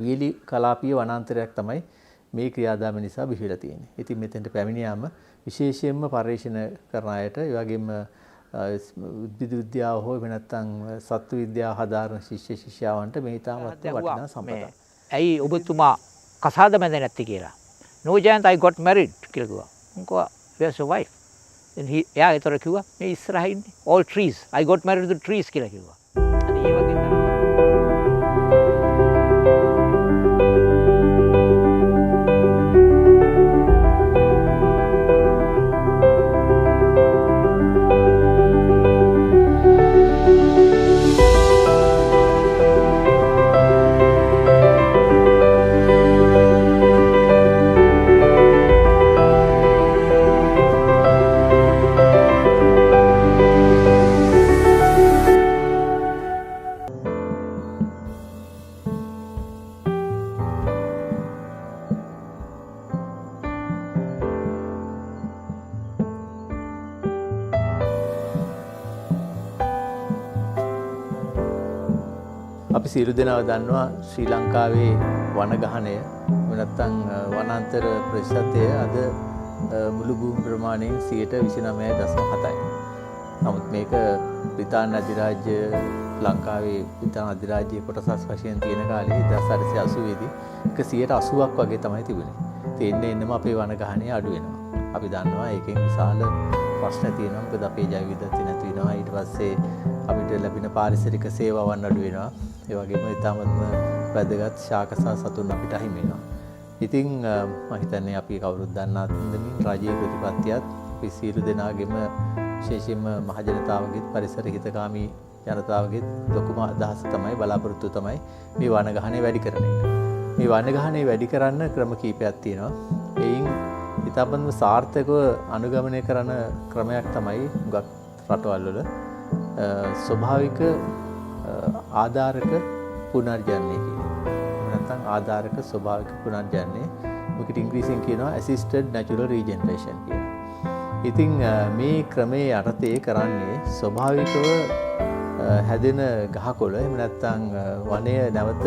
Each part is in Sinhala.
වීලි කලාපීය වනාන්තරයක් තමයි මේ ක්‍රියාදාම නිසා බිහිලා තියෙන්නේ. ඉතින් මෙතෙන්ට පැමිණියාම විශේෂයෙන්ම පර්යේෂණ කරන අයට ඒ වගේම උද්භිද විද්‍යාව හෝ එහෙම නැත්නම් සත්ත්ව විද්‍යාව හදාරන ශිෂ්‍ය ශිෂ්‍යාවන්ට මේ තාමත් වටිනා සම්පතක්. ඇයි ඔබතුමා කසාද බැඳ නැත්තේ කියලා. No Jayant, I got married කියලා කිව්වා. මම කිව්වා where's your wife? එයා ඒතර කිව්වා මේ ඉස්සරහින් ඉන්නේ. All trees. I got married to trees කියලා කිව්වා. අනේ ඒ වගේ තමයි. අපි සියලු දෙනාව දන්නවා ශ්‍රී ලංකාවේ වනගහනය නැත්නම් වනාන්තර ප්‍රතිශතය අද මුළු භූමි ප්‍රමාණයෙන් 29.7%යි. නමුත් මේක බ්‍රිතාන්‍ය අධිරාජ්‍ය ලංකාවේ බ්‍රිතාන්‍ය අධිරාජ්‍යයේ කොටසක් වශයෙන් තියෙන කාලේ 1880 දී 180ක් වගේ තමයි තිබුණේ. ඒ එන්නම අපේ වනගහනය අඩු වෙනවා. අපි දන්නවා ඒකෙන් විශාල ප්‍රශ්න තියෙනවා. මොකද අපේ ජෛව විවිධත්වය නැති වෙනවා. ඊට පස්සේ අපිට ලැබෙන පාරිසරික සේවාවන් අඩු වෙනවා. ඒ වගේම ඊටමත්ම වැදගත් ශාක සහ සතුන් අපිට අහිමි වෙනවා. ඉතින් මම හිතන්නේ අපි කවුරුත් දන්නා දෙමින් රාජ්‍ය ප්‍රතිපත්තියත් අපි සියලු දෙනාගේම විශේෂයෙන්ම මහ ජනතාවගේ පරිසර හිතකාමී ජනතාවගේ ලොකුම අදහස තමයි බලාපොරොත්තු තමයි මේ වනගහනය වැඩි කරන එක. මේ වනගහනය වැඩි කරන්න ක්‍රම කීපයක් තියෙනවා. එයින් ඊටපන්ව සාර්ථකව අනුගමනය කරන ක්‍රමයක් තමයි හුඟක් රටවල් වල ස්වභාවික ආධාරක පුනර්ජනනය කියන්නේ. නැත්නම් ආධාරක ස්වභාවික පුනර්ජනනය. මොකද ඉංග්‍රීසියෙන් කියනවා assisted natural regeneration කියලා. ඉතින් මේ ක්‍රමයේ යටතේ කරන්නේ ස්වභාවිකව හැදෙන ගහකොළ එහෙම නැත්නම් වනය නැවත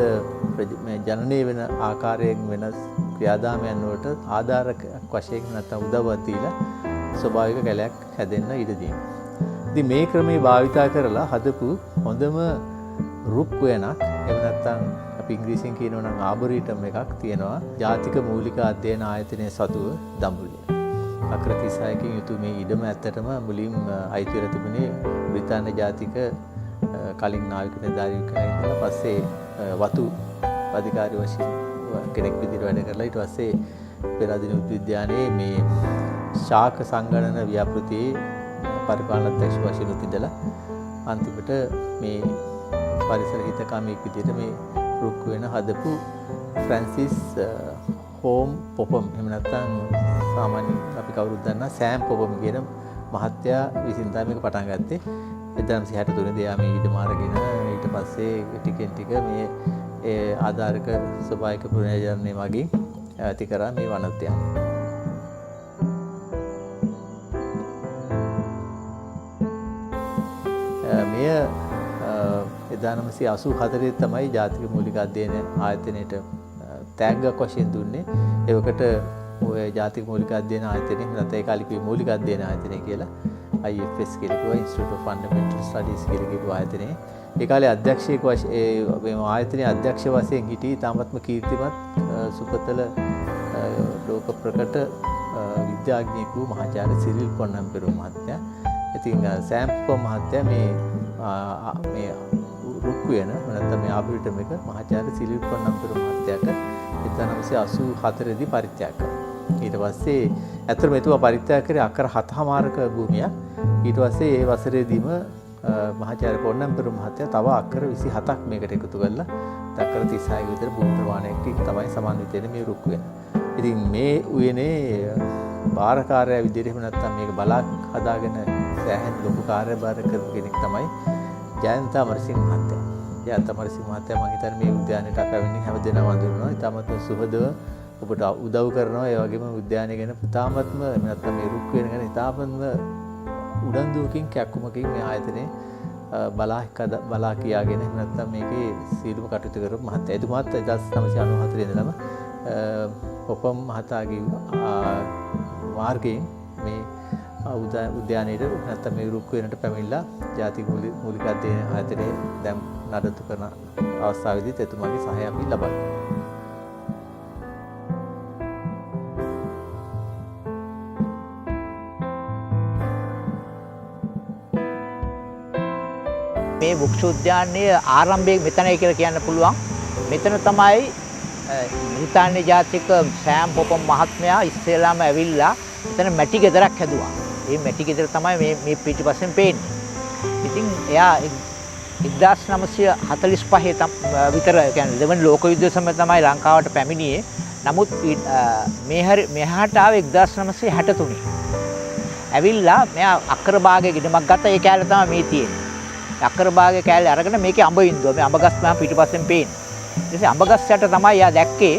ජනනය වෙන ආකාරයෙන් වෙනස් ක්‍රියාදාමයන් වලට ආධාරක වශයෙන් නැත්නම් උදව්වක් දීලා ස්වභාවික කැලයක් හැදෙන්න ඉඩ දෙනවා. ඉතින් මේ ක්‍රමේ භාවිතා කරලා හදපු හොඳම රුක් වෙනක් එහෙම නැත්නම් අපි ඉංග්‍රීසියෙන් කියනවා නම් ආබොරිටම් එකක් තියෙනවා. ජාතික මූලික අධ්‍යයන ආයතනයේ සතුව දඹුල්ල. අක්‍ර 36කින් යුතු මේ ඉඩම ඇත්තටම මුලින් අයිති වෙලා තිබුණේ බ්‍රිතාන්‍ය ජාතික කලින් නාවික නිලධාරියෙක්ලා ඉඳලා පස්සේ වතු අධිකාරී වශයෙන් කෙනෙක් විදිහට වැඩ කරලා ඊට පස්සේ පෙරදින උද්‍යානයේ මේ ශාක සංගණන ව්‍යාපෘතියේ පරිපාලන අධ්‍යක්ෂ වශයෙන් ඉඳලා අන්තිමට මේ පරිසර හිතකාමී විදිහට මේ රුක් වෙන හදපු ෆ්‍රැන්සිස් හෝම් පොපම් එහෙම නැත්නම් සාමාන්‍යයෙන් අපි කවුරුත් දන්නා සෑම් පොපම් කියන මහත්තයා විසින් තමයි මේක පටන් ගත්තේ. 1963 දී යා මේ ඉඩම අරගෙන ඊට පස්සේ ටිකෙන් ටික මේ ඒ ආධාරක ස්වභාවික පුනර්ජනනය වගේ ඇති කරා මේ වනෝද්‍යාන. මෙය 1984 තමයි ජාතික මූලික අධ්‍යයන ආයතනයට තෑග්ගක් වශයෙන් දුන්නේ. ඒවකට ඔය ජාතික මූලික අධ්‍යයන ආයතනය නැත්නම් ඒ කාලිකේ මූලික අධ්‍යයන ආයතනය කියලා IFS කියලා කිව්වා, Institute of Fundamental Studies කියලා කිව්ව ආයතනය. ඒ කාලේ අධ්‍යක්ෂයෙක් වශයෙන් මේ ආයතනයේ අධ්‍යක්ෂ වශයෙන් හිටි තාමත්ම කීර්තිමත් සුපතල ලෝක ප්‍රකට විද්‍යාඥයෙකු මහාචාර්ය සිරිල් පොන්නම්පෙරුම මහත්තයා. ඉතින් සෑම්පෝ මහත්තයා මේ රුක් වෙන නැත්නම් මේ ආබොරිටම් එක මහාචාර්ය සිරිල් පොන්නම්පෙරුම මහත්තයාට 1984 දී පරිත්‍යාග කළා. ඊට පස්සේ ඇත්තටම එතුමා පරිත්‍යාග කරේ අක්කර 7මාරක භූමියක්. ඊට පස්සේ ඒ වසරේදීම මහාචාර්ය පොන්නම්පෙරුම මහත්තයා තව අක්කර 27ක් මේකට එකතු කරලා අක්කර 36 විතර භූමි ප්‍රමාණයකින් තමයි සමන්විත වෙන්නේ මේ රුක් වෙන. ඉතින් මේ උයනේ බාරකාරයා විදිහට එහෙම නැත්නම් මේක බලක් හදාගෙන සෑහෙන ලොකු කාර්යභාර කරපු කෙනෙක් තමයි ජයන්ත අමරසිංහ මහත්තයා. ජයන්ත අමරසිංහ මහත්තයා මම හිතන්නේ මේ උද්‍යානයට පැමිණි හැමදෙනාම වඳිනවා. ඊටමත් සුහදව ඔබට උදව් කරනවා. ඒ වගේම උද්‍යානය ගැන පුතාමත්ම නැත්නම් මේ රුක් වෙන ගැන ඉතාමත්ම උනන්දුවකින් කැක්කුමකින් මේ ආයතනයේ බලා කියාගෙන එහෙම නැත්නම් මේකේ සීලම කටයුතු කරපු මහත්තයා. එතුමාත් 1994 ඉඳලම පොපම් මහතාගේ මාර්ගයෙන් මේ උද්‍යානයේ නැත්නම් මේ රුක් වෙනට පැමිණලා ජාතික මූලික අධ්‍යයන ආයතනයේ දැන් නඩත්තු කරන අවස්ථාවේදීත් එතුමාගේ සහාය අපි ලබනවා. මේ වෘක්ෂ උද්‍යානයේ ආරම්භය මෙතනයි කියලා කියන්න පුළුවන්. මෙතන තමයි බ්‍රිතාන්‍ය ජාතික සෑම් පොපම් මහත්මයා ඉස්සෙල්ලාම ඇවිල්ලා මෙතන මැටි ගෙදරක් හැදුවා. මේ මැටි ගෙදර තමයි මේ පිටිපස්සෙන් පේන්නේ. ඉතින් එයා 1945 විතර කියන්නේ දෙවන ලෝක යුද්ධ සමය තමයි ලංකාවට පැමිණියේ. නමුත් මෙහාට ආවේ 1963. ඇවිල්ලා මෙයා අක්කර භාගයේ ගිඩමක් ගත්ත ඒ කෑල්ල තමයි මේ තියෙන්නේ. අක්කර භාගයේ කෑල්ල අරගෙන මේකේ අඹ ඉන්දුවා. මේ අඹ ගස් තමයි පිටිපස්සෙන් පේන්නේ. ඊටසේ අඹ ගස් යට තමයි එයා දැක්කේ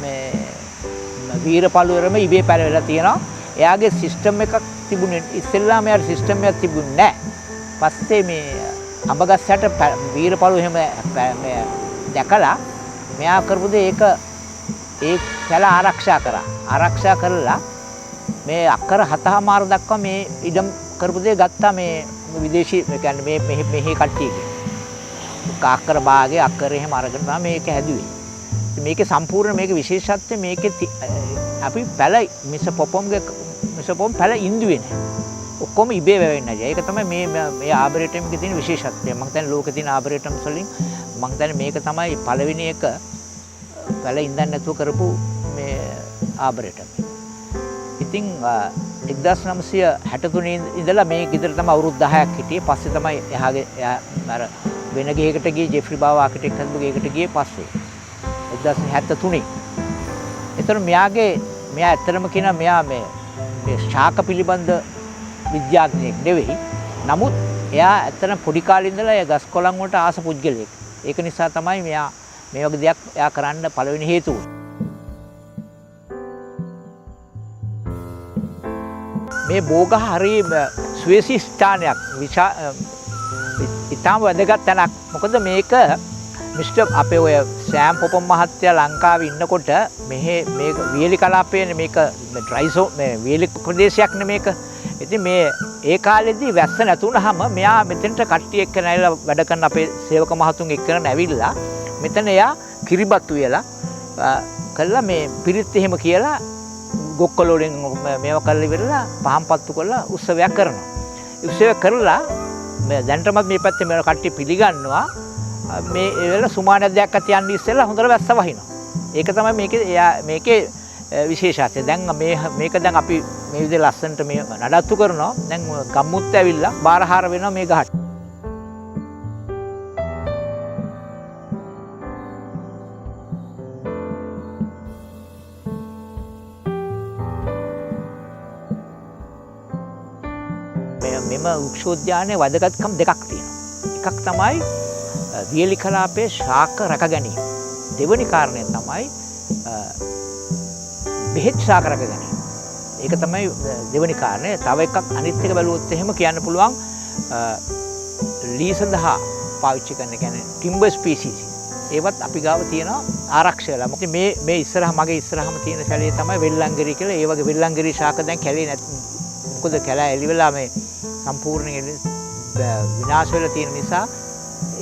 මේ වීරපළුවරම ඉබේ පැලවෙලා තියෙනවා. එයාගේ සිස්ටම් එකක් තිබුණේ ඉස්සෙල්ලාම එයාට සිස්ටම් එකක් තිබුණේ නැහැ. පස්සේ මේ අඹ ගස් යට වීරපළුව එහෙම මේ දැකලා මෙයා කරපු දේ ඒ පැල ආරක්ෂා කරා. ආරක්ෂා කරලා මේ අක්කර 7මාර දක්වා මේ ඉඩම් කරපු දේ ගත්තා මේ විදේශී කියන්නේ මෙහි කට්ටියගේ. අක්කර භාගයේ අක්කර එහෙම අරගෙන තමයි මේක හැදුවේ. මේකේ සම්පූර්ණ මේකේ විශේෂත්වය මේකේ අපි පැල මිස පොපම් පැල ඉන්දුවේ නැහැ. ඔක්කොම ඉබේ වැවෙන්නේ නැහැ. ඒක තමයි මේ ආබරේටම් එකේ තියෙන විශේෂත්වය. මම හිතන්නේ ලෝකේ තියෙන ආබරේටම්ස් වලින් මම හිතන්නේ මේක තමයි පළවෙනි එක පැල ඉඳන් නැතුව කරපු මේ ආබරේටම්. ඉතින් 1963 ඉඳලා මේ ගෙදර තමයි අවුරුදු 10ක් හිටියේ. පස්සේ තමයි එයා අර වෙන ගෙයකට ගියේ ජෙෆ්රි බාව ආකිටෙක්ට් හදපු ගෙයකට ගියේ පස්සේ 1973. ඒතර මෙයා ඇත්තටම කියන මෙයා මේ ශාක පිළිබඳ විද්‍යාඥයෙක් නෙවෙයි. නමුත් එයා ඇත්තටම පොඩි කාලේ ඉඳලා ඒ ගස් කොළන් වලට ආස පුද්ගලයෙක්. ඒක නිසා තමයි මෙයා මේ වගේ දෙයක් එයා කරන්න පළවෙනි හේතුව. මේ බෝගහ හරි සුවේසී ස්ථානයක් ඉතාම වැදගත් තැනක්. මොකද මේක මිස්ටර් අපේ ඔය සෑම් පොපම් මහත්තයා ලංකාවේ ඉන්නකොට මේ වියලි කලාපයේ මේක ඩ්‍රයිසෝ මේ වියලි ප්‍රදේශයක් නේ මේක. ඉතින් මේ ඒ කාලෙදී වැස්ස නැතුණාම මෙයා මෙතනට කට්ටිය එක්ක නැවිලා වැඩ කරන අපේ සේවක මහතුන් එක්ක නැවිලා මෙතන එයා කිරිබත් උයලා කළා මේ පිරිත් එහෙම කියලා ගොක්කල වලින් මේව කරලා ඉවරලා පහන් පත්තු කරලා උත්සවයක් කරනවා. උත්සවයක් කරලා මේ දැන්ටමත් මේ පැත්තේ මේ කට්ටිය පිළිගන්නවා මේ වෙලාව සුමානයක් දැක්ක තියන්න ඉස්සෙල්ලා හොඳට වැස්ස වහිනවා. ඒක තමයි මේකේ විශේෂත්වය. දැන් මේක දැන් අපි මේ විදිහට ලස්සනට මේ නඩත්තු කරනවා. දැන් ගම්මුත් ඇවිල්ලා බාරහාර වෙනවා මේ ගහට. මෙම වෘක්ෂෝද්‍යානයේ වැදගත්කම් දෙකක් තියෙනවා. එකක් තමයි වියලි කලාපයේ ශාක රැක ගැනීම. දෙවෙනි කාරණය තමයි බෙහෙත් ශාක රැක ගැනීම. ඒක තමයි දෙවෙනි කාරණය. තව එකක් අනිත් එක බැලුවොත් එහෙම කියන්න පුළුවන් ලී සඳහා පාවිච්චි කරන කියන්නේ ටිම්බර් ස්පීසීස්. ඒවත් අපි ගාව තියෙනවා ආරක්ෂකලා. මොකද මේ මගේ ඉස්සරහම තියෙන සැලේ තමයි වෙල්ලංගිරි කියලා. ඒ වගේ වෙල්ලංගිරි ශාක දැන් කැලේ නැත්. මොකද කැලෑ එළි වෙලා මේ සම්පූර්ණයෙන් විනාශ වෙලා තියෙන නිසා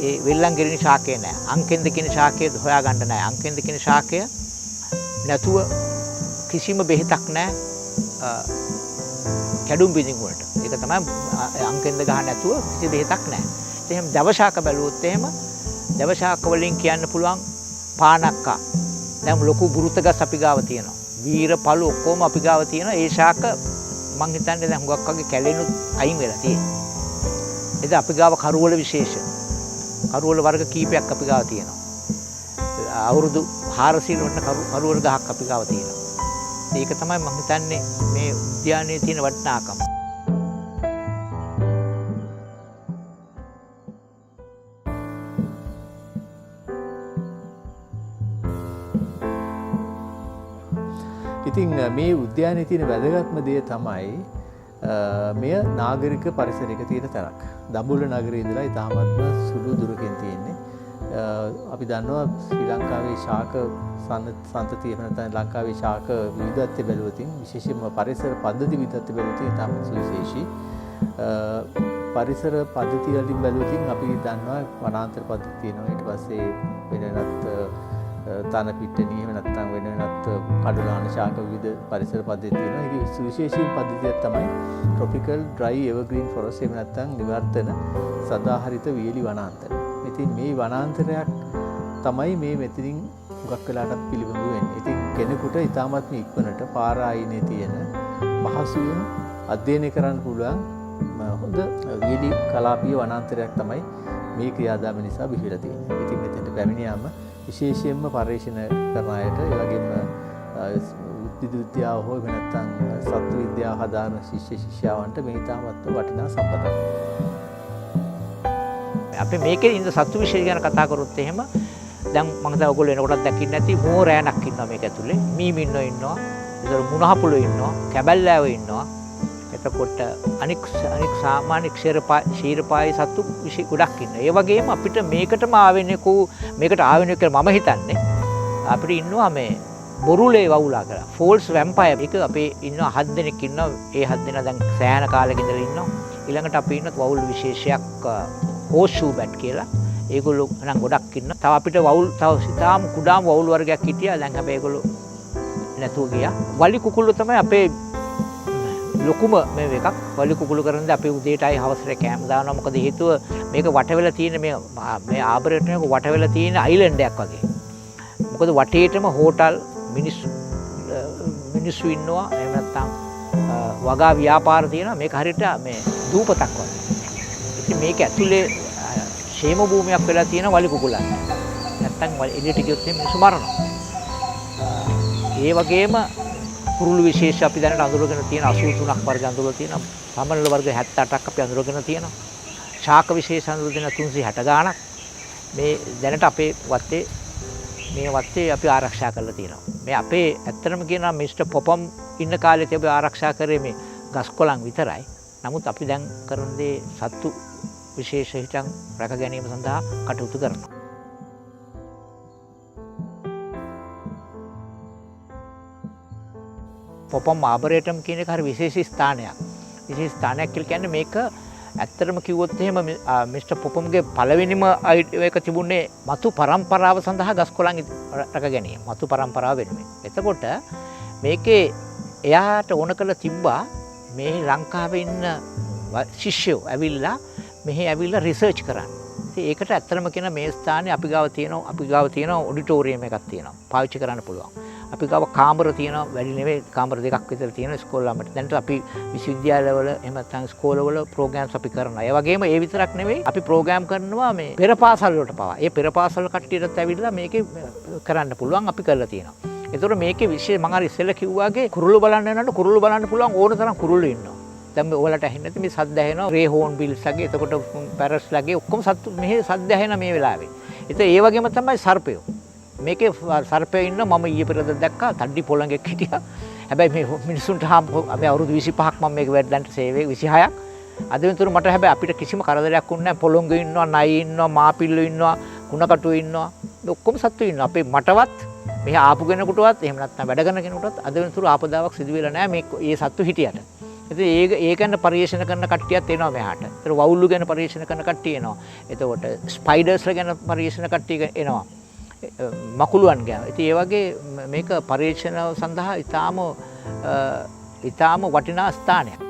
ඒ වෙල්ලංගිරි ශාකය නැහැ. අංකෙන්ද කියන ශාකය හොයාගන්න නැහැ. අංකෙන්ද කියන ශාකය නැතුව කිසිම බෙහෙතක් නැහැ කැඩුම් බිඳින් වලට. ඒක තමයි අංකෙන්ද ගහ නැතුව කිසි බෙහෙතක් නැහැ. එහෙනම් දව ශාක බැලුවොත් එහෙම දව ශාක වලින් කියන්න පුළුවන් පානක්කා. දැන් ලොකු බුරුතගස් අපි ගාව තියෙනවා. වීර පළු ඔක්කොම අපි ගාව තියෙනවා. ඒ ශාක මං හිතන්නේ දැන් හුඟක් වගේ කැලෙනුත් අයින් වෙලා තියෙනවා. ඒක අපි ගාව කරුවල විශේෂ. කරුවල වර්ග කීපයක් අපි ගාව තියෙනවා. අවුරුදු 400 වන්න කරුවල ගහක් අපි ගාව තියෙනවා. ඒක තමයි මං හිතන්නේ මේ උද්‍යානයේ තියෙන වටිනාකම. ඉතින් මේ උද්‍යානයේ තියෙන වැදගත්ම දේ තමයි මෙය නාගරික පරිසරයක තියෙන තැනක්. දඹුල්ල නගරයේ ඉඳලා ඉතාමත්ම සුළු දුරකින් තියෙන්නේ. අපි දන්නවා ශ්‍රී ලංකාවේ ශාක සන්තතිය නැත්නම් ලංකාවේ ශාක විවිධත්වය බැලුවොතින් විශේෂයෙන්ම පරිසර පද්ධති විවිධත්වය බැලුවොතින් ඉතාමත් සුවිශේෂී. පරිසර පද්ධති වලින් බැලුවොතින් අපි දන්නවා වනාන්තර පද්ධති තියෙනවා. ඊට පස්සේ වෙනත් තන පිට්ටනිය එහෙම නැත්නම් වෙනත් කඩුලාන ශාක විවිධ පරිසර පද්ධති තියෙනවා. ඒකේ සුවිශේෂී පද්ධතියක් තමයි tropical dry evergreen forest එහෙම නැත්නම් නිවර්තන සදාහරිත වියලි වනාන්තර. ඉතින් මේ වනාන්තරයක් තමයි මේ මෙතනින් හුඟක් වෙලාටත් පිළිබිඹු වෙන්නේ. ඉතින් කෙනෙකුට ඉතාමත්ම ඉක්මනට පාර ආයිනේ තියෙන පහසුවෙන් අධ්‍යයනය කරන්න පුළුවන් හොඳ වියලි කලාපීය වනාන්තරයක් තමයි මේ ක්‍රියාදාම නිසා බිහිලා තියෙන්නේ. ඉතින් මෙතනට පැමිණියාම විශේෂයෙන්ම පර්යේෂණ කරන අයට ඒ වගේම උද්භිද විද්‍යාව හෝ එහෙම නැත්නම් සත්ත්ව විද්‍යාව හදාරන ශිෂ්‍ය ශිෂ්‍යාවන්ට මේ ඉතාමත් වටිනා සම්පතක්. අපි මේකේ ඉන්න සත්තු විශේෂ ගැන කතා කරොත් එහෙම දැන් මම හිතා ඔයගොල්ලෝ එනකොටත් දැක්කින් නැති මෝරෑනක් ඉන්නවා මේක ඇතුලේ. මීමින්නෝ ඉන්නවා. ඒතර මුණහපුළු ඉන්නවා. කැබැල්ලාව ඉන්නවා. එතකොට අනික් සාමාන්‍ය ක්ෂීරපායි සත්තු විශේෂ ගොඩක් ඉන්නවා. ඒ වගේම අපිට මේකටම ආවෙනෙකු මේකට ආවෙනෙකු කියලා මම හිතන්නේ අපිට ඉන්නවා මේ බොරුලේ වවුලා කියලා. ෆෝල්ස් වැම්පයර් එක අපේ ඉන්නවා 7 දෙනෙක් ඉන්නවා. ඒ 7 දෙනා දැන් සෑහන කාලෙක ඉඳලා ඉන්නවා. ඊළඟට අපි ඉන්න වවුල් විශේෂයක් හෝෂූ බැට් කියලා. ඒගොල්ලෝ නම් ගොඩක් ඉන්න. තව අපිට වවුල් තව සිතාම කුඩාම වවුල් වර්ගයක් හිටියා. දැන් හැබැයි ඒගොල්ලෝ නැතුව ගියා. වලි කුකුල්ලෝ තමයි අපේ ලොකුම මේ එකක්. වලි කුකුළු කරන්නේ අපි උදේට ආයි හවසට කෑම දානවා. මොකද හේතුව මේක වටවෙලා තියෙන මේ ආබරේට් එක වටවෙලා තියෙන අයිලන්ඩ් එකක් වගේ. මොකද වටේටම හෝටල් මිනිස්සු ඉන්නවා. එහෙම නැත්නම් වගා ව්‍යාපාර තියෙනවා. මේක හරියට මේ දූපතක් වගේ. ඉතින් මේක ඇතුලේ ക്ഷേම භූමියක් වෙලා තියෙන වලි කුකුලන්. නැත්තම් එළියට ගියොත් මිනිස්සු මරනවා. ඒ වගේම කුරුළු විශේෂ අපි දැනට අඳුරගෙන තියෙන 83ක් වර්ග අඳුරලා තියෙනවා. සමනල වර්ග 78ක් අපි අඳුරගෙන තියෙනවා. ශාක විශේෂ අඳුරගෙන 360 ගාණක් මේ දැනට අපේ වත්තේ අපි ආරක්ෂා කරලා තියෙනවා. මේ අපේ ඇත්තටම කියනවා මිස්ටර් පොපම් ඉන්න කාලේ අපි ආරක්ෂා කරේ මේ ගස් කොළන් විතරයි. නමුත් අපි දැන් කරන දේ සත්තු විශේෂ හිතන් රැක ගැනීම සඳහා කටයුතු කරනවා. පොපම් ආබරේටම් කියන එක හරි විශේෂ ස්ථානයක්. විශේෂ ස්ථානයක් කියලා කියන්නේ මේක ඇත්තටම කිව්වොත් එහෙම මිස්ටර් පොපම්ගේ පළවෙනිම එක තිබුණේ මතු පරම්පරාව සඳහා ගස් කොළන් රැක ගැනීම. මතු පරම්පරාව වෙනුවෙන්. එතකොට මේකේ එයාට ඕන කරලා තිබ්බා මේ ලංකාවේ ඉන්න ශිෂ්‍යයෝ ඇවිල්ලා මෙහි ඇවිල්ලා රිසර්ච් කරන්න. ඉතින් ඒකට ඇත්තටම කියන මේ ස්ථානේ අපි ගාව තියෙන ඔඩිටෝරියම් එකක් තියෙනවා. පාවිච්චි කරන්න පුළුවන්. අපි ගාව කාමර තියෙනවා. වැඩි නෙවෙයි කාමර දෙකක් විතර තියෙන ඉස්කෝලෙකට. දැන් අපි විශ්වවිද්‍යාලවල එහෙම නැත්නම් ඉස්කෝලවල ප්‍රෝග්‍රෑම්ස් අපි කරනවා. ඒ වගේම ඒ විතරක් නෙවෙයි අපි ප්‍රෝග්‍රෑම් කරනවා මේ පෙර පාසල් වලට පවා. ඒ පෙර පාසල් කට්ටියටත් ඇවිල්ලා මේකේ කරන්න පුළුවන් අපි කරලා තියෙනවා. ඒතකොට මේකේ විශේෂ මම අර ඉස්සෙල්ලා කිව්වාගේ කුරුළු බලන්න යනකොට කුරුළු බලන්න පුළුවන් ඕන තරම් කුරුළු ඉන්නවා. දැන් මේ ඔයාලට ඇහෙන්නේ නැති මේ සද්ද ඇහෙනවා රේ හෝන් බිල්ස් ලගේ එතකොට පැරට්ස් ලගේ ඔක්කොම සත්තු මෙහි සද්ද ඇහෙන මේ වෙලාවේ. ඉතින් ඒ වගේම තමයි සර්පයෝ. මේකේ සර්පයෝ ඉන්න මම ඊයේ පෙරේද දැක්කා තඩි පොළඟෙක් හිටියා. හැබැයි මේ මිනිසුන්ට අපි අවුරුදු 25ක් මම මේක වැඩලන්ට සේවයේ 26ක්. අද වෙනතුරු මට හැබැයි අපිට කිසිම කරදරයක් වුණේ නැහැ. පොළොංගු ඉන්නවා, නයි ඉන්නවා, මාපිල්ලු ඉන්නවා, කුණකටු ඉන්නවා. ඔක්කොම සත්තු ඉන්නවා. අපේ මටවත් මෙහි ආපු කෙනෙකුටවත් එහෙම නැත්නම් වැඩ කරන කෙනෙකුටවත් අද වෙනතුරු ආපදාවක් සිදු වෙලා නැහැ මේ සත්තු හිටියට. ඉතින් ඒක ගැන පරිශන කරන කට්ටියත් එනවා මෙහාට. ඒතර වවුල්ලු ගැන පරිශන කරන කට්ටිය එනවා. එතකොට ස්පයිඩර්ස්ලා ගැන පරිශන කට්ටිය එනවා. මකුළුවන් ගැන. ඉතින් ඒ වගේ මේක පරිශන සඳහා ඊටාම වටිනා ස්ථානයක්.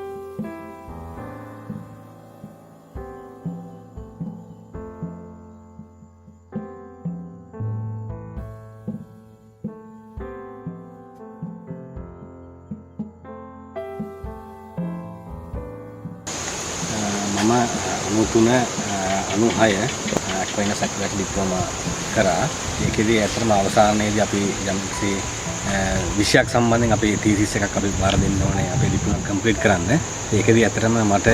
මම 93 96 අක්වයින සැකලට් ඩිප්ලෝමා කරා. ඒකෙදී ඇත්තටම අවසානයේදී අපි යම්කිසි විෂයක් සම්බන්ධයෙන් අපේ තීසිස් එකක් අපි බාර දෙන්න ඕනේ අපේ ඩිප්ලෝමා කම්ප්ලීට් කරන්න. ඒකෙදි ඇත්තටම මට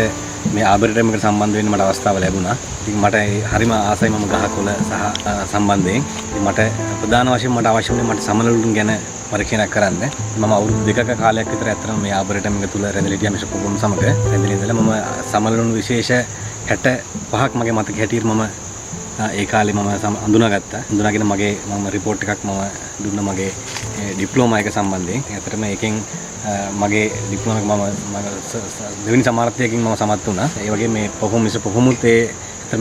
මේ ආබර්ටම් එකට සම්බන්ධ වෙන්න මට අවස්ථාව ලැබුණා. ඉතින් මට හරිම ආසයි මම ගහකොළ සහ සම්බන්ධයෙන්. ඉතින් මට ප්‍රධාන වශයෙන් මට අවශ්‍ය වුණේ මට සමනලුන් ගැන පරීක්ෂණයක් කරන්න. මම අවුරුදු 2ක කාලයක් විතර ඇත්තටම මේ ආබර්ටම් එක තුල රැඳිලා හිටියා මිෂ පොකුම් සමග. රැඳිලා ඉඳලා මම සමනලුන් විශේෂ 65ක් මගේ මතක හැටියට මම ඒ කාලේ මම අඳුනාගත්තා. අඳුනාගෙන මම රිපෝට් එකක් මම දුන්නා මගේ ඩිප්ලෝමා එක සම්බන්ධයෙන්. ඇත්තටම ඒකෙන් මගේ ඩිප්ලෝමා එක මම දෙවෙනි සමාර්ථයකින් මම සමත් වුණා. ඒ වගේ මේ පොහොම පොහොමුත්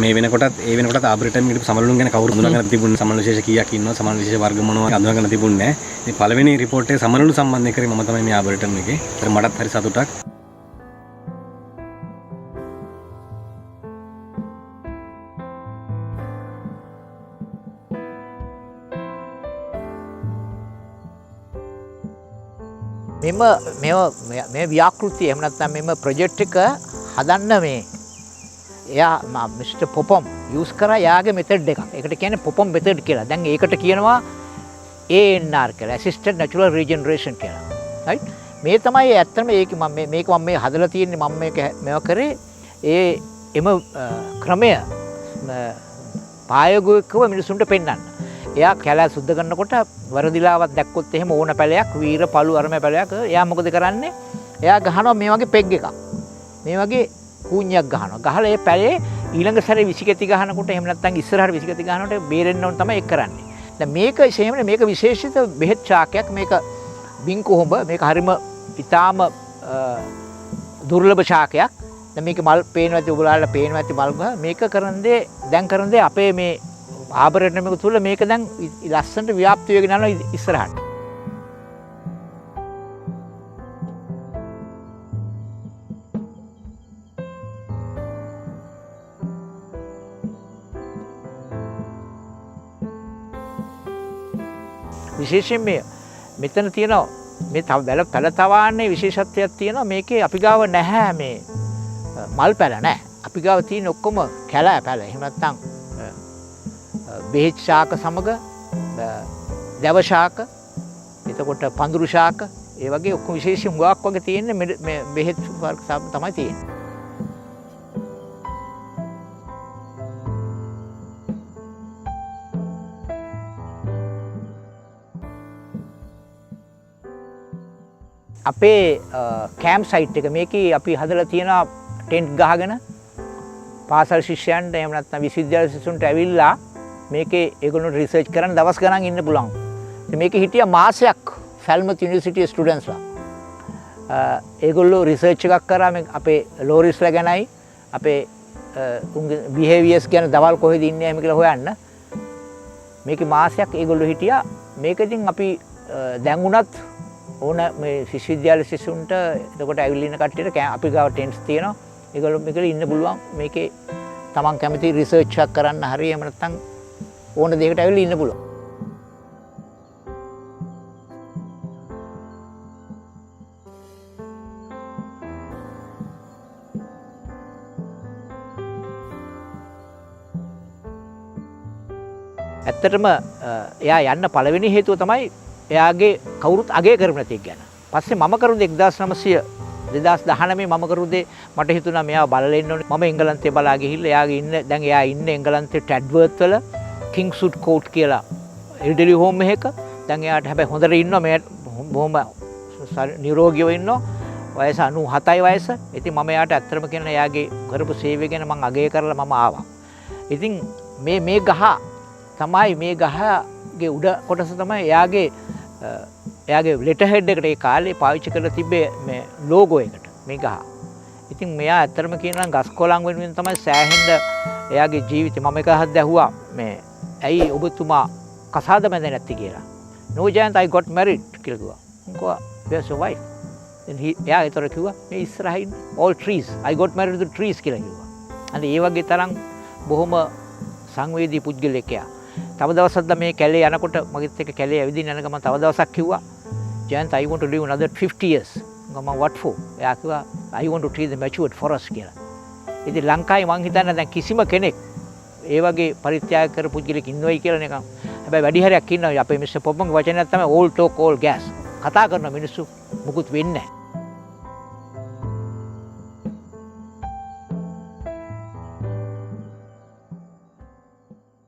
මේ වෙනකොටත් ආබර්ටම් එකට සමනලුන් ගැන කවුරු අඳුනගන්න තිබුණේ සමනල විශේෂ කීයක් ඉන්නවා සමනල විශේෂ වර්ග මොනවා අඳුනගන්න තිබුණේ නැහැ. මේ පළවෙනි රිපෝට් එක සමනලු සම්බන්ධයෙන් කරේ මම තමයි මේ ආබර්ටම් එකේ. ඒතර මටත් හරි සතුටක්. මේ ව්‍යාකෘතිය එහෙම නැත්නම් මෙම ප්‍රොජෙක්ට් එක හදන්න මේ එයා මිස්ටර් පොපොම් යූස් කරා යාගේ මෙතඩ් එකක්. ඒකට කියන්නේ පොපොම් මෙතඩ් කියලා. දැන් ඒකට කියනවා ANR කියලා. Assisted Natural Regeneration කියලා. right? මේ තමයි ඇත්තම මේක මම මේ හදලා තියෙන්නේ මම මේවා කරේ එම ක්‍රමය පායගොකව මිනිසුන්ට පෙන්වන්න. එයා කැලෑ සුද්ධ කරනකොට වරදිලාවක් දැක්කොත් එහෙම ඕන පැලයක් වීර පළු අරම පැලයක් එයා මොකද කරන්නේ? එයා ගහනවා මේ වගේ පෙග් එකක්. මේ වගේ කූණ්‍යක් ගහනවා. ගහලා ඒ පැලේ ඊළඟ සැරේ විසිකෙති ගහනකොට එහෙම නැත්නම් ඉස්සරහට විසිකෙති ගහනකොට බේරෙන්න ඕන තමයි ඒක කරන්නේ. දැන් මේක එහෙමනේ මේක විශේෂිත බෙහෙත් ශාකයක් මේක බින්කොහොඹ මේක හරිම ඊටාම දුර්ලභ ශාකයක්. දැන් මේක මල් පේනවා ඇති ඔයගොල්ලන්ට පේනවා ඇති මල් මේක කරන දේ අපේ මේ ආබර්ටම් එක තුල මේක දැන් ලස්සනට ව්‍යාප්ති වෙගෙන යනවා ඉස්සරහට. විශේෂයෙන් මෙතන තියෙනවා මේ තව පැල තවාන්නේ විශේෂත්වයක් තියෙනවා මේකේ අපි ගාව නැහැ මේ මල් පැල නැහැ. අපි ගාව තියෙන ඔක්කොම කැලෑ පැල. එහෙම නැත්නම් බෙහෙත් ශාක සමග දැව ශාක එතකොට පඳුරු ශාක ඒ වගේ ඔක්කොම විශේෂයෙන් හුඟක් වගේ තියෙන්නේ මේ බෙහෙත් වර්ග තමයි තියෙන්නේ. අපේ කැම්ප් සයිට් එක මේකේ අපි හදලා තියෙනවා ටෙන්ට් ගහගෙන පාසල් ශිෂ්‍යයන්ට එහෙම නැත්නම් විශ්වවිද්‍යාල ශිෂ්‍යුන්ට ඇවිල්ලා මේකේ ඒගොල්ලෝ රිසර්ච් කරන් දවස් ගණන් ඉන්න පුළුවන්. ඉතින් මේකේ හිටියා මාසයක් ෆැල්මත් යුනිවර්සිටි ස්ටුඩන්ට්ස්ලා. ඒගොල්ලෝ රිසර්ච් එකක් කරා මේ අපේ ලෝරිස්ලා ගැනයි අපේ උන්ගේ බිහේවියර්ස් ගැන දවල් කොහෙද ඉන්නේ එහෙම කියලා හොයන්න. මේකේ මාසයක් ඒගොල්ලෝ හිටියා. මේක ඉතින් අපි දැන් උනත් ඕන මේ විශ්වවිද්‍යාල ශිෂ්‍යුන්ට එතකොට ඇවිල්ලා ඉන්න කට්ටියට අපි ගාව ටෙන්ට්ස් තියෙනවා. ඒගොල්ලෝ මේකේ ඉන්න පුළුවන්. මේකේ තමන් කැමති රිසර්ච් එකක් කරන්න හරි එහෙම නැත්නම් ඕන දෙයකට ඇවිල්ලා ඉන්න පුළුවන්. ඇත්තටම එයා යන්න පළවෙනි හේතුව තමයි එයාගේ කවුරුත් අගය කරපු නැති එක ගැන. පස්සේ මම කරුදේ 2019 මම කරුදේ මට හිතුණා මෙයාව බලලා ඉන්න ඕනේ. මම එංගලන්තේ බලා ගිහිල්ලා එයා ඉන්නේ එංගලන්තේ ටැඩ්වර්ත් වල කිංස්වුඩ් කෝට් කියලා එල්ඩර්ලි හෝම් එකක. දැන් එයාට හැබැයි හොඳට ඉන්නවා මේ බොහොම නිරෝගීව ඉන්නවා. වයස 97යි වයස. ඉතින් මම එයාට ඇත්තටම කියන එයාගේ කරපු සේවය ගැන මම අගය කරලා මම ආවා. ඉතින් මේ ගහ තමයි මේ ගහගේ උඩ කොටස තමයි එයාගේ ලෙටර් හෙඩ් එකට ඒ කාලේ පාවිච්චි කරලා තිබ්බේ මේ ලෝගෝ එකට මේ ගහ. ඉතින් මෙයා ඇත්තටම කියනවා ගස් කොළන් වෙනුවෙන් තමයි සෑහෙන්න එයාගේ ජීවිතේ මම එක හද ඇහුවා මේ ඇයි ඔබතුමා කසාද බැඳේ නැති කියලා. No Jayant, I got married කියලා කිව්වා. උන්කෝ where's your wife? එයා ඒතර කිව්වා මේ ඉස්සරහින් all trees. I got married to the trees කියලා කිව්වා. අන්න ඒ වගේ තරම් බොහොම සංවේදී පුද්ගලෙක් එයා. තව දවසක් මේ කැලේ යනකොට මගෙත් එක්ක කැලේ ඇවිදින්න යන ගමන් තව දවසක් කිව්වා Jayant, I want to live another 50 years. මම what for? එයා කිව්වා I want to tree the matured forest කියලා. ඉතින් ලංකාවේ මං හිතන්නේ දැන් කිසිම කෙනෙක් ඒ වගේ පරිත්‍යාග කරපු පුද්ගලෙක් ඉන්නවයි කියලා නිකන්. හැබැයි වැඩි හරියක් ඉන්නවා අපේ මිස්ටර් පොප්පන්ගේ වචනයක් තමයි all talk all gas. කතා කරන මිනිස්සු මුකුත් වෙන්නේ නැහැ.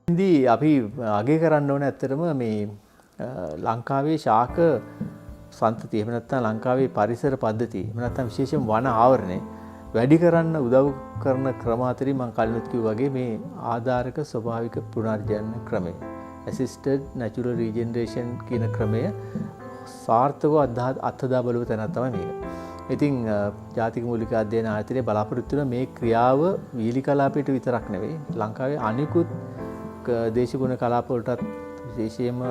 ඉතින් අපි අගය කරන්න ඕනේ ඇත්තටම මේ ලංකාවේ ශාක සන්තතිය එහෙම නැත්නම් ලංකාවේ පරිසර පද්ධතිය එහෙම නැත්නම් විශේෂයෙන් වන ආවරණය වැඩි කරන්න උදව් කරන ක්‍රම අතරින් මම කලිනුත් කිව්වා වගේ මේ ආධාරක ස්වභාවික පුනර්ජනන ක්‍රමය assisted natural regeneration කියන ක්‍රමය සාර්ථකව අත්හදා බලව තැනක් තමයි මේක. ඉතින් ජාතික මූලික අධ්‍යයන ආයතනයේ බලාපොරොත්තු වෙන මේ ක්‍රියාව වීලි කලාපයට විතරක් නෙවෙයි ලංකාවේ අනිකුත් දේශගුණ කලාප වලටත් විශේෂයෙන්ම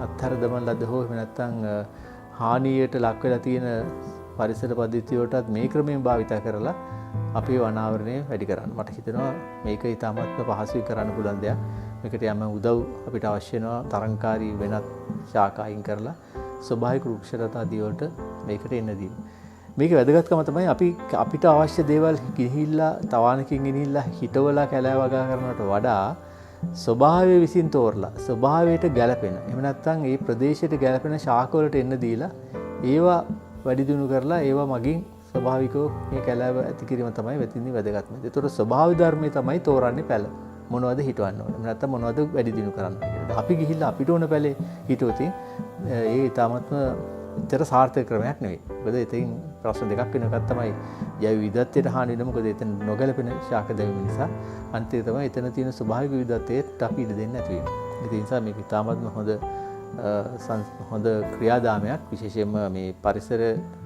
අත්හැර දමන ලද හෝ එහෙම නැත්නම් හානියට ලක් වෙලා තියෙන පරිසර පද්ධතිය වලටත් මේ ක්‍රමයෙන් භාවිත කරලා අපේ වනාවරණය වැඩි කරන්න. මට හිතෙනවා මේක ඉතාමත්ම පහසුවෙන් කරන්න පුළුවන් දෙයක්. මේකට යම් උදව් අපිට අවශ්‍ය වෙනවා තරංකාරී වෙනත් ශාක අයින් කරලා ස්වභාවික වෘක්ෂලතා දී වලට මේකට එන්න දීම. මේක වැදගත්කම තමයි අපිට අවශ්‍ය දේවල් ගිහිල්ලා තවානකින් ගෙනිහිල්ලා හිටවලා කැලෑ වගා කරනවට වඩා ස්වභාවය විසින් තෝරලා ස්වභාවයට ගැලපෙන එහෙම නැත්නම් ඒ ප්‍රදේශයට ගැලපෙන ශාක වලට එන්න දීලා ඒවා වැඩි දියුණු කරලා ඒවා මගින් ස්වභාවිකව මේ කැලෑව ඇති කිරීම තමයි වෙතින්දි වැදගත්ම. ඒතකොට ස්වභාව ධර්මයේ තමයි තෝරන්නේ පැල. මොනවද හිටවන්න ඕනේ. එහෙම නැත්නම් මොනවද වැඩි දියුණු කරන්න ඕනේ. අපි ගිහිල්ලා අපිට ඕන පැලේ හිටුවොත් ඒ ඊටමත්ම විතර සාර්ථක ක්‍රමයක් නෙවෙයි. මොකද එතෙන් ප්‍රශ්න දෙකක් වෙන එකක් තමයි ජෛව විවිධත්වයට හානි වෙන මොකද එතන නොගැලපෙන ශාක දැවීම නිසා අන්තිම තමයි එතන තියෙන ස්වභාවික විවිධත්වයට අපි ඉඩ දෙන්නේ නැති වෙන්නේ. ඒ නිසා මේක ඉතාමත්ම හොඳ ක්‍රියාදාමයක් විශේෂයෙන්ම මේ පරිසර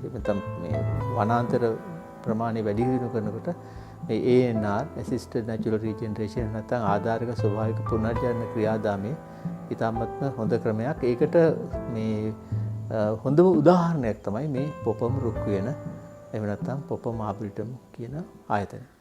නැත්නම් මේ වනාන්තර ප්‍රමාණය වැඩි දියුණු කරනකොට මේ ANR assisted natural regeneration නැත්නම් ආධාරක ස්වභාවික පුනර්ජනන ක්‍රියාදාමයේ ඉතාමත්ම හොඳ ක්‍රමයක්. ඒකට මේ හොඳම උදාහරණයක් තමයි මේ පොපම් රුක් කියන එහෙම නැත්නම් පොපම් ආබ්‍රිටම් කියන ආයතනය.